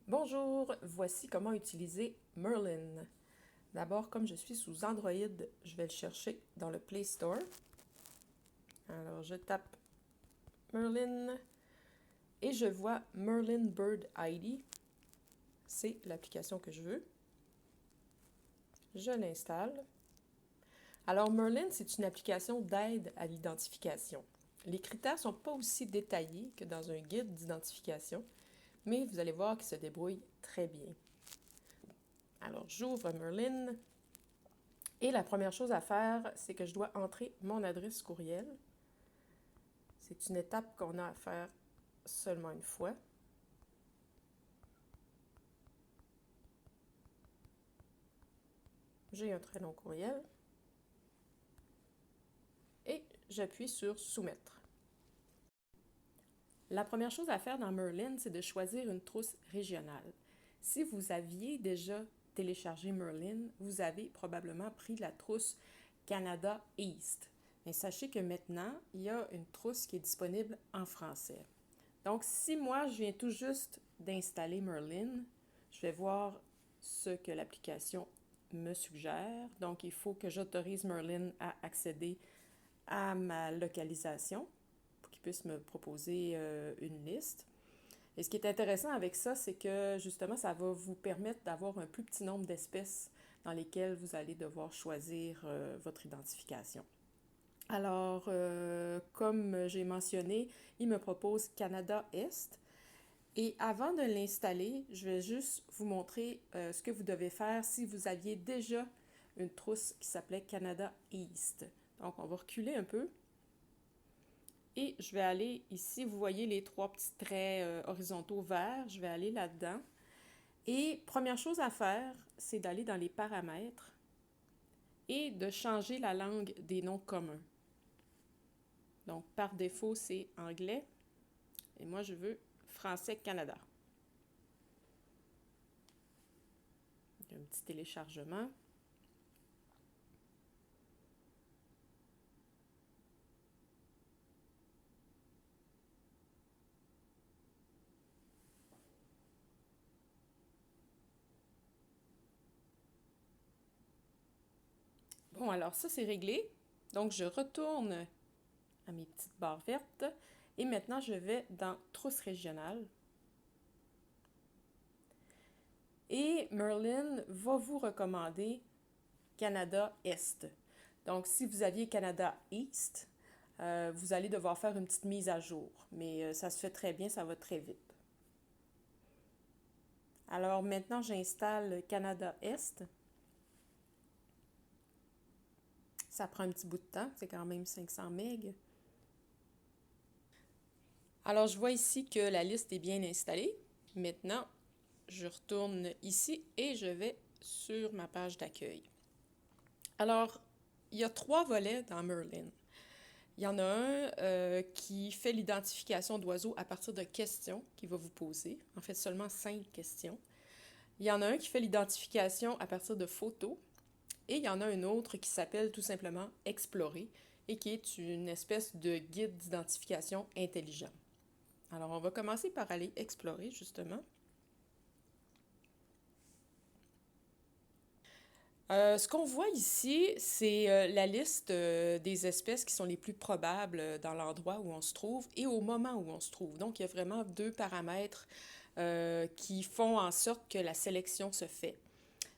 Bonjour, voici comment utiliser Merlin. D'abord, comme je suis sous Android, je vais le chercher dans le Play Store. Alors, je tape Merlin et je vois Merlin Bird ID. C'est l'application que je veux. Je l'installe. Alors, Merlin, c'est une application d'aide à l'identification. Les critères ne sont pas aussi détaillés que dans un guide d'identification, mais vous allez voir qu'il se débrouille très bien. Alors, j'ouvre Merlin. Et la première chose à faire, c'est que je dois entrer mon adresse courriel. C'est une étape qu'on a à faire seulement une fois. J'ai un très long courriel. Et j'appuie sur Soumettre. La première chose à faire dans Merlin, c'est de choisir une trousse régionale. Si vous aviez déjà téléchargé Merlin, vous avez probablement pris la trousse Canada East. Mais sachez que maintenant, il y a une trousse qui est disponible en français. Donc, si moi, je viens tout juste d'installer Merlin, je vais voir ce que l'application me suggère. Donc, il faut que j'autorise Merlin à accéder à ma localisation pour qu'il puisse me proposer une liste. Et ce qui est intéressant avec ça, c'est que justement, ça va vous permettre d'avoir un plus petit nombre d'espèces dans lesquelles vous allez devoir choisir votre identification. Alors, comme j'ai mentionné, il me propose Canada Est. Et avant de l'installer, je vais juste vous montrer ce que vous devez faire si vous aviez déjà une trousse qui s'appelait Canada East. Donc, on va reculer un peu. Et je vais aller ici, vous voyez les trois petits traits horizontaux verts, je vais aller là-dedans. Et première chose à faire, c'est d'aller dans les paramètres et de changer la langue des noms communs. Donc, par défaut, c'est anglais. Et moi, je veux français Canada. Il y a un petit téléchargement. Bon, alors ça, c'est réglé. Donc, je retourne à mes petites barres vertes. Et maintenant, je vais dans Trousse régionale. Et Merlin va vous recommander Canada Est. Donc, si vous aviez Canada East, vous allez devoir faire une petite mise à jour. Mais ça se fait très bien, ça va très vite. Alors maintenant, j'installe Canada Est. Ça prend un petit bout de temps, c'est quand même 500 MB. Alors, je vois ici que la liste est bien installée. Maintenant, je retourne ici et je vais sur ma page d'accueil. Alors, il y a 3 volets dans Merlin. Il y en a un qui fait l'identification d'oiseaux à partir de questions qu'il va vous poser. En fait, seulement 5 questions. Il y en a un qui fait l'identification à partir de photos. Et il y en a un autre qui s'appelle tout simplement Explorer et qui est une espèce de guide d'identification intelligent. Alors, on va commencer par aller explorer, justement. Ce qu'on voit ici, c'est la liste des espèces qui sont les plus probables dans l'endroit où on se trouve et au moment où on se trouve. Donc, il y a vraiment 2 paramètres qui font en sorte que la sélection se fait.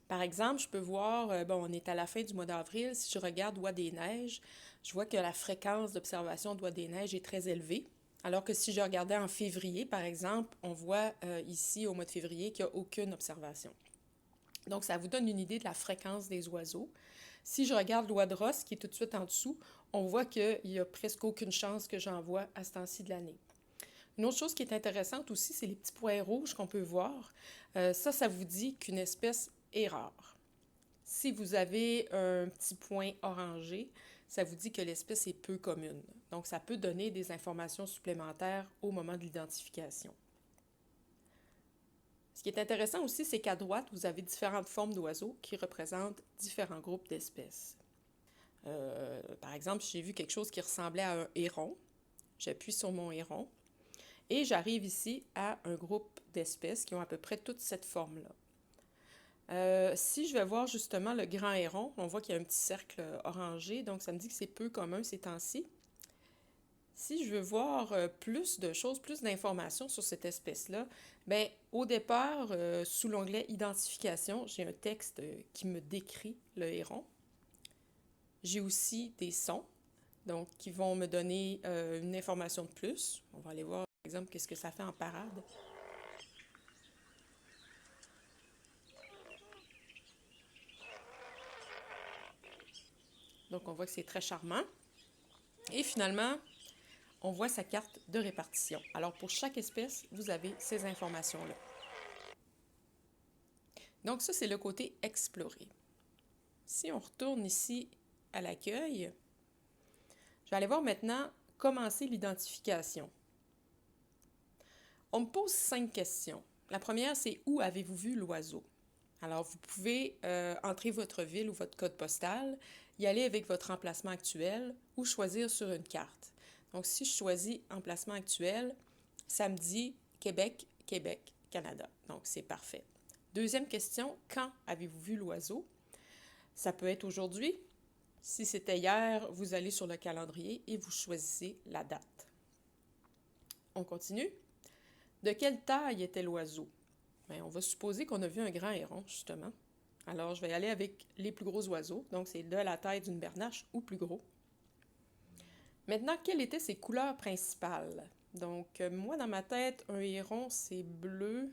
Par exemple, je peux voir, bon, on est à la fin du mois d'avril, si je regarde Oie des Neiges, je vois que la fréquence d'observation d'Oie des Neiges est très élevée. Alors que si je regardais en février, par exemple, on voit ici au mois de février qu'il n'y a aucune observation. Donc, ça vous donne une idée de la fréquence des oiseaux. Si je regarde l'oie de Rosse, qui est tout de suite en dessous, on voit qu'il n'y a presque aucune chance que j'en vois à ce temps-ci de l'année. Une autre chose qui est intéressante aussi, c'est les petits points rouges qu'on peut voir. Ça vous dit qu'une espèce est rare. Si vous avez un petit point orangé, ça vous dit que l'espèce est peu commune. Donc, ça peut donner des informations supplémentaires au moment de l'identification. Ce qui est intéressant aussi, c'est qu'à droite, vous avez différentes formes d'oiseaux qui représentent différents groupes d'espèces. Par exemple, j'ai vu quelque chose qui ressemblait à un héron. J'appuie sur mon héron. Et j'arrive ici à un groupe d'espèces qui ont à peu près toute cette forme-là. Si je vais voir justement le grand héron, on voit qu'il y a un petit cercle orangé, donc ça me dit que c'est peu commun ces temps-ci. Si je veux voir plus de choses, plus d'informations sur cette espèce-là, ben, au départ, sous l'onglet Identification, j'ai un texte qui me décrit le héron. J'ai aussi des sons, donc qui vont me donner une information de plus. On va aller voir, par exemple, qu'est-ce que ça fait en parade. Donc, on voit que c'est très charmant. Et finalement, on voit sa carte de répartition. Alors, pour chaque espèce, vous avez ces informations-là. Donc, ça, c'est le côté explorer. Si on retourne ici à l'accueil, je vais aller voir maintenant commencer l'identification. On me pose 5 questions. La première, c'est où avez-vous vu l'oiseau? Alors, vous pouvez entrer votre ville ou votre code postal, y aller avec votre emplacement actuel ou choisir sur une carte. Donc, si je choisis emplacement actuel, ça me dit Québec, Québec, Canada. Donc, c'est parfait. Deuxième question, quand avez-vous vu l'oiseau? Ça peut être aujourd'hui. Si c'était hier, vous allez sur le calendrier et vous choisissez la date. On continue. De quelle taille était l'oiseau? Bien, on va supposer qu'on a vu un grand héron, justement. Alors, je vais aller avec les plus gros oiseaux. Donc, c'est de la taille d'une bernache ou plus gros. Maintenant, quelles étaient ses couleurs principales? Donc, moi, dans ma tête, un héron, c'est bleu,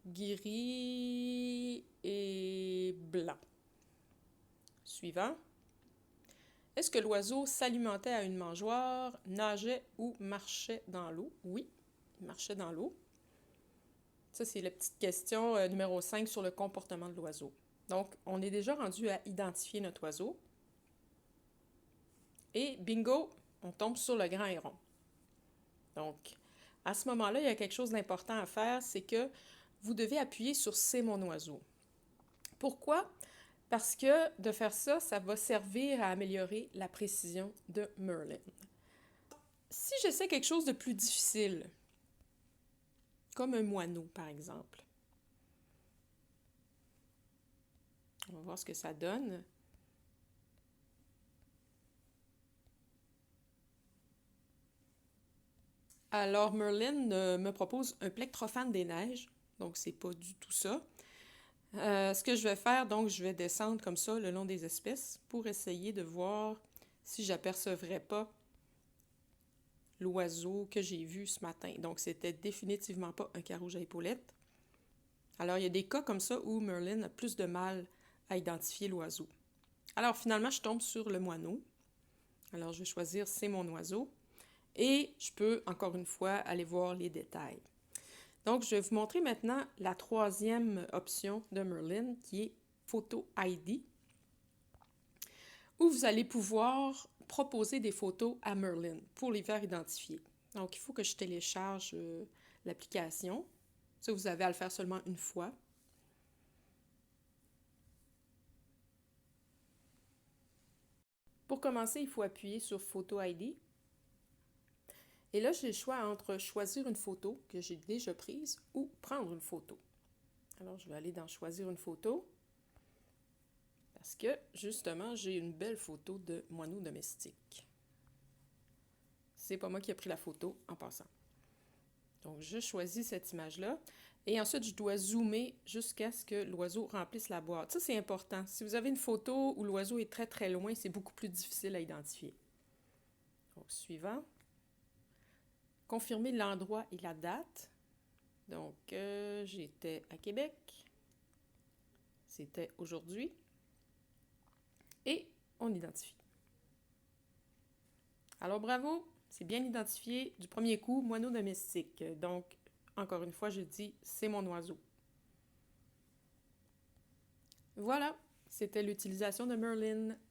gris et blanc. Suivant. Est-ce que l'oiseau s'alimentait à une mangeoire, nageait ou marchait dans l'eau? Oui, il marchait dans l'eau. Ça, c'est la petite question numéro 5 sur le comportement de l'oiseau. Donc, on est déjà rendu à identifier notre oiseau. Et bingo, on tombe sur le grand héron. Donc, à ce moment-là, il y a quelque chose d'important à faire, c'est que vous devez appuyer sur « C'est mon oiseau ». Pourquoi? Parce que de faire ça, ça va servir à améliorer la précision de Merlin. Si j'essaie quelque chose de plus difficile, comme un moineau, par exemple, on va voir ce que ça donne. Alors, Merlin me propose un plectrophane des neiges, donc c'est pas du tout ça. Ce que je vais faire, donc, je vais descendre comme ça le long des espèces pour essayer de voir si j'apercevrais pas l'oiseau que j'ai vu ce matin. Donc, c'était définitivement pas un carouge à épaulettes. Alors, il y a des cas comme ça où Merlin a plus de mal à identifier l'oiseau. Alors, finalement, je tombe sur le moineau. Alors, je vais choisir « C'est mon oiseau ». Et je peux, encore une fois, aller voir les détails. Donc, je vais vous montrer maintenant la troisième option de Merlin, qui est Photo ID, où vous allez pouvoir proposer des photos à Merlin pour les faire identifier. Donc, il faut que je télécharge l'application. Ça, vous avez à le faire seulement une fois. Pour commencer, il faut appuyer sur Photo ID. Et là, j'ai le choix entre choisir une photo que j'ai déjà prise ou prendre une photo. Alors, je vais aller dans Choisir une photo parce que, justement, j'ai une belle photo de moineau domestique. C'est pas moi qui ai pris la photo en passant. Donc, je choisis cette image-là et ensuite, je dois zoomer jusqu'à ce que l'oiseau remplisse la boîte. Ça, c'est important. Si vous avez une photo où l'oiseau est très, très loin, c'est beaucoup plus difficile à identifier. Donc, suivant. Confirmer l'endroit et la date. Donc, j'étais à Québec. C'était aujourd'hui. Et on identifie. Alors, bravo, c'est bien identifié du premier coup, moineau domestique. Donc, encore une fois, je dis, c'est mon oiseau. Voilà, c'était l'utilisation de Merlin.